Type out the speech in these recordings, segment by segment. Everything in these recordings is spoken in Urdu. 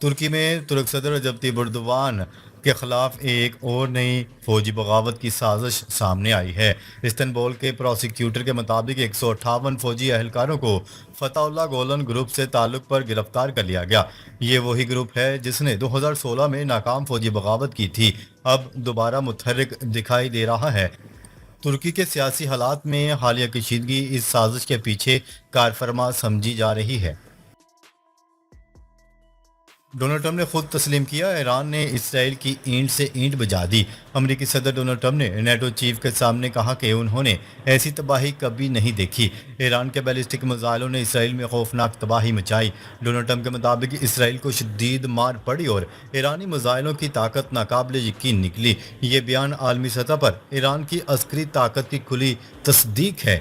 ترکی میں ترک صدر رجب طیب اردوان کے خلاف ایک اور نئی فوجی بغاوت کی سازش سامنے آئی ہے۔ استنبول کے پروسیکیوٹر کے مطابق 158 فوجی اہلکاروں کو فتح اللہ گولن گروپ سے تعلق پر گرفتار کر لیا گیا۔ یہ وہی گروپ ہے جس نے 2016 میں ناکام فوجی بغاوت کی تھی، اب دوبارہ متحرک دکھائی دے رہا ہے۔ ترکی کے سیاسی حالات میں حالیہ کشیدگی اس سازش کے پیچھے کارفرما سمجھی جا رہی ہے۔ ڈونلڈ ٹرمپ نے خود تسلیم کیا، ایران نے اسرائیل کی اینٹ سے اینٹ بجا دی۔ امریکی صدر ڈونلڈ ٹرمپ نے نیٹو چیف کے سامنے کہا کہ انہوں نے ایسی تباہی کبھی نہیں دیکھی۔ ایران کے بیلسٹک میزائلوں نے اسرائیل میں خوفناک تباہی مچائی۔ ڈونلڈ ٹرمپ کے مطابق اسرائیل کو شدید مار پڑی اور ایرانی میزائلوں کی طاقت ناقابل یقین نکلی۔ یہ بیان عالمی سطح پر ایران کی عسکری طاقت کی کھلی تصدیق ہے۔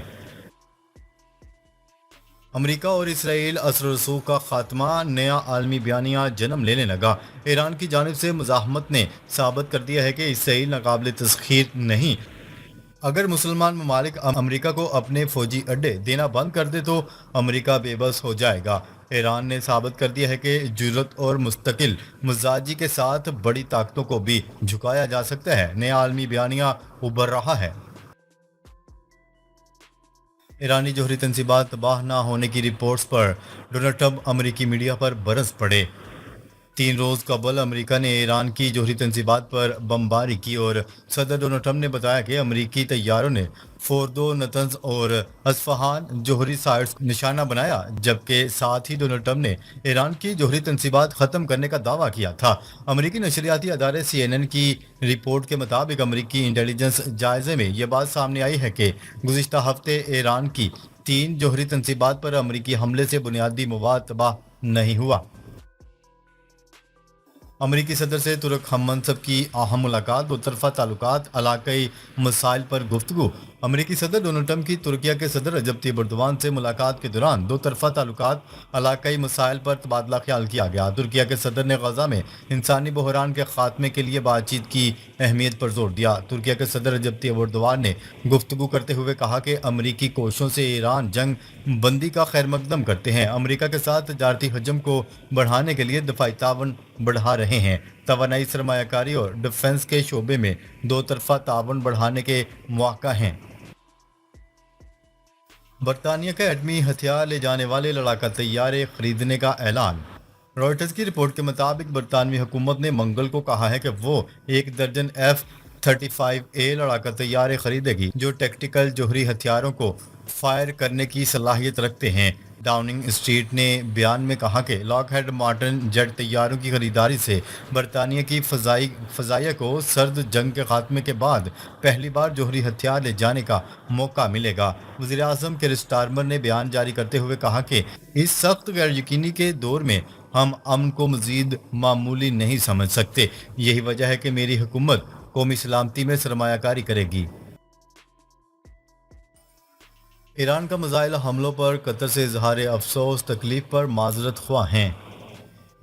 امریکہ اور اسرائیل اثر و رسوخ کا خاتمہ، نیا عالمی بیانیہ جنم لینے لگا۔ ایران کی جانب سے مزاحمت نے ثابت کر دیا ہے کہ اسرائیل ناقابل تسخیر نہیں۔ اگر مسلمان ممالک امریکہ کو اپنے فوجی اڈے دینا بند کر دے تو امریکہ بے بس ہو جائے گا۔ ایران نے ثابت کر دیا ہے کہ جرأت اور مستقل مزاجی کے ساتھ بڑی طاقتوں کو بھی جھکایا جا سکتا ہے۔ نیا عالمی بیانیہ ابھر رہا ہے۔ ایرانی جوہری تنصیبات تباہ نہ ہونے کی رپورٹس پر ڈونلڈ ٹرمپ امریکی میڈیا پر برس پڑے۔ 3 روز قبل امریکہ نے ایران کی جوہری تنصیبات پر بمباری کی اور صدر ڈونلڈ ٹرمپ نے بتایا کہ امریکی طیاروں نے فوردو، نتنز اور اصفہان جوہری سائٹس نشانہ بنایا، جبکہ ساتھ ہی ڈونلڈ ٹرمپ نے ایران کی جوہری تنصیبات ختم کرنے کا دعویٰ کیا تھا۔ امریکی نشریاتی ادارے CNN کی رپورٹ کے مطابق امریکی انٹیلیجنس جائزے میں یہ بات سامنے آئی ہے کہ گزشتہ ہفتے ایران کی 3 جوہری تنصیبات پر امریکی حملے سے بنیادی مواد تباہ نہیں ہوا۔ امریکی صدر سے ترک ہم منصب کی اہم ملاقات، دو طرفہ تعلقات، علاقائی مسائل پر گفتگو۔ امریکی صدر ڈونلڈ ٹرمپ کی ترکیہ کے صدر رجب طیب اردوان سے ملاقات کے دوران دو طرفہ تعلقات، علاقائی مسائل پر تبادلہ خیال کیا گیا۔ ترکیہ کے صدر نے غزہ میں انسانی بحران کے خاتمے کے لیے بات چیت کی اہمیت پر زور دیا۔ ترکیہ کے صدر رجب طیب اردوان نے گفتگو کرتے ہوئے کہا کہ امریکی کوششوں سے ایران جنگ بندی کا خیر مقدم کرتے ہیں، امریکہ کے ساتھ تجارتی حجم کو بڑھانے کے لیے دفاعی تعاون بڑھا رہے ہیں۔ توانائی، سرمایہ کاری اور ڈیفنس کے شعبے میں دو طرفہ تعاون بڑھانے کے مواقع ہیں۔ برطانیہ کا ایٹمی ہتھیار لے جانے والے لڑاکا طیارے خریدنے کا اعلان۔ رائٹرز کی رپورٹ کے مطابق برطانوی حکومت نے منگل کو کہا ہے کہ وہ 1 درجن F-35A لڑاکا طیارے خریدے گی جو ٹیکٹیکل جوہری ہتھیاروں کو فائر کرنے کی صلاحیت رکھتے ہیں۔ ڈاؤننگ اسٹریٹ نے بیان میں کہا کہ لاک ہیڈ مارٹن جیٹ طیاروں کی خریداری سے برطانیہ کی فضائیہ کو سرد جنگ کے خاتمے کے بعد پہلی بار جوہری ہتھیار لے جانے کا موقع ملے گا۔ وزیر اعظم کیر سٹارمر نے بیان جاری کرتے ہوئے کہا کہ اس سخت غیر یقینی کے دور میں ہم امن کو مزید معمولی نہیں سمجھ سکتے، یہی وجہ ہے کہ میری حکومت قومی سلامتی میں سرمایہ کاری کرے گی۔ ایران کا میزائل حملوں پر قطر سے اظہار افسوس، تکلیف پر معذرت خواہ ہیں۔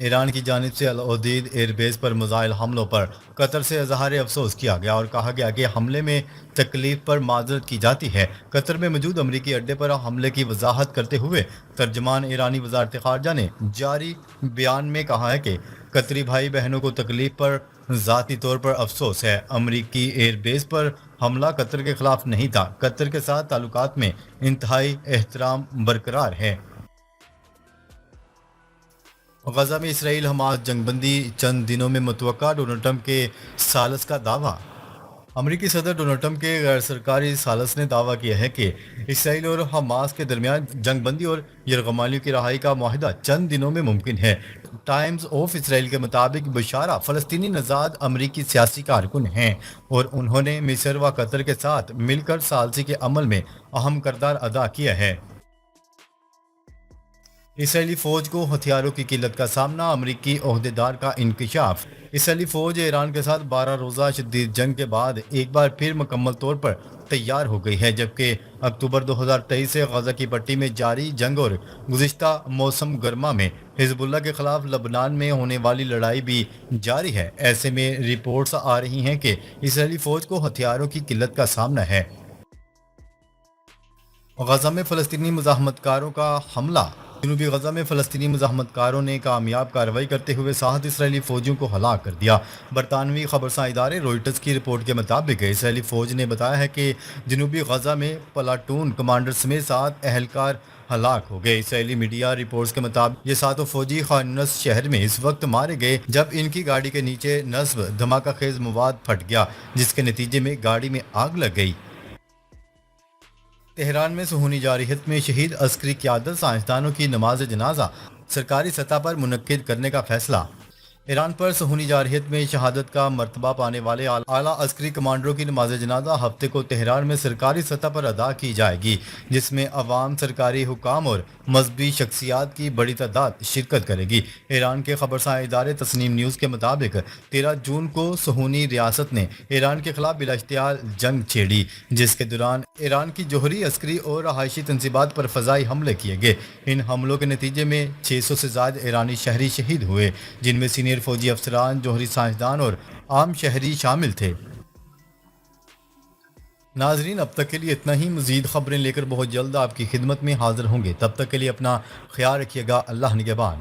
ایران کی جانب سے العدید ایئر بیس پر میزائل حملوں پر قطر سے اظہار افسوس کیا گیا اور کہا گیا کہ حملے میں تکلیف پر معذرت کی جاتی ہے۔ قطر میں موجود امریکی اڈے پر حملے کی وضاحت کرتے ہوئے ترجمان ایرانی وزارت خارجہ نے جاری بیان میں کہا ہے کہ قطری بھائی بہنوں کو تکلیف پر ذاتی طور پر افسوس ہے۔ امریکی ایئر بیس پر حملہ قطر کے خلاف نہیں تھا۔ قطر کے ساتھ تعلقات میں انتہائی احترام برقرار ہے۔ غزہ میں اسرائیل حماس جنگ بندی چند دنوں میں متوقع، ڈونلڈ ٹرمپ کے ثالث کا دعویٰ۔ امریکی صدر ڈونلڈ ٹرمپ کے غیر سرکاری ثالث نے دعویٰ کیا ہے کہ اسرائیل اور حماس کے درمیان جنگ بندی اور یرغمالیوں کی رہائی کا معاہدہ چند دنوں میں ممکن ہے۔ ٹائمز آف اسرائیل کے مطابق بشارہ فلسطینی نژاد امریکی سیاسی کارکن ہیں اور انہوں نے مصر و قطر کے ساتھ مل کر ثالثی کے عمل میں اہم کردار ادا کیا ہے۔ اسرائیلی فوج کو ہتھیاروں کی قلت کا سامنا، امریکی عہدیدار کا انکشاف۔ اسرائیلی فوج ایران کے ساتھ 12 روزہ شدید جنگ کے بعد ایک بار پھر مکمل طور پر تیار ہو گئی ہے، جبکہ اکتوبر 2023 سے غزہ کی پٹی میں جاری جنگ اور گزشتہ موسم گرما میں حزب اللہ کے خلاف لبنان میں ہونے والی لڑائی بھی جاری ہے۔ ایسے میں رپورٹس آ رہی ہیں کہ اسرائیلی فوج کو ہتھیاروں کی قلت کا سامنا ہے۔ غزہ میں فلسطینی مزاحمت کاروں کا حملہ۔ جنوبی غزہ میں فلسطینی مزاحمت کاروں نے کامیاب کارروائی کرتے ہوئے 7 اسرائیلی فوجیوں کو ہلاک کر دیا۔ برطانوی خبرساں ادارے روئٹرز کی رپورٹ کے مطابق اسرائیلی فوج نے بتایا ہے کہ جنوبی غزہ میں پلاٹون کمانڈر سمیت 7 اہلکار ہلاک ہو گئے۔ اسرائیلی میڈیا رپورٹس کے مطابق یہ 7 فوجی خان یونس شہر میں اس وقت مارے گئے جب ان کی گاڑی کے نیچے نصب دھماکہ خیز مواد پھٹ گیا، جس کے نتیجے میں گاڑی میں آگ لگ گئی۔ تہران میں صہیونی جارحیت میں شہید عسکری قیادت سائنسدانوں کی نماز جنازہ سرکاری سطح پر منعقد کرنے کا فیصلہ۔ ایران پر صہیونی جارحیت میں شہادت کا مرتبہ پانے والے اعلیٰ عسکری کمانڈروں کی نماز جنازہ ہفتے کو تہران میں سرکاری سطح پر ادا کی جائے گی، جس میں عوام، سرکاری حکام اور مذہبی شخصیات کی بڑی تعداد شرکت کرے گی۔ ایران کے خبرساں ادارے تسنیم نیوز کے مطابق 13 جون کو صہیونی ریاست نے ایران کے خلاف بلا اشتعال جنگ چھیڑی، جس کے دوران ایران کی جوہری، عسکری اور رہائشی تنصیبات پر فضائی حملے کیے گئے۔ ان حملوں کے نتیجے میں 600 سے زائد ایرانی شہری شہید ہوئے، جن میں سینئر فوجی افسران، جوہری سائنسدان اور عام شہری شامل تھے۔ ناظرین، اب تک کے لیے اتنا ہی۔ مزید خبریں لے کر بہت جلد آپ کی خدمت میں حاضر ہوں گے۔ تب تک کے لیے اپنا خیال رکھیے گا۔ اللہ نگہبان۔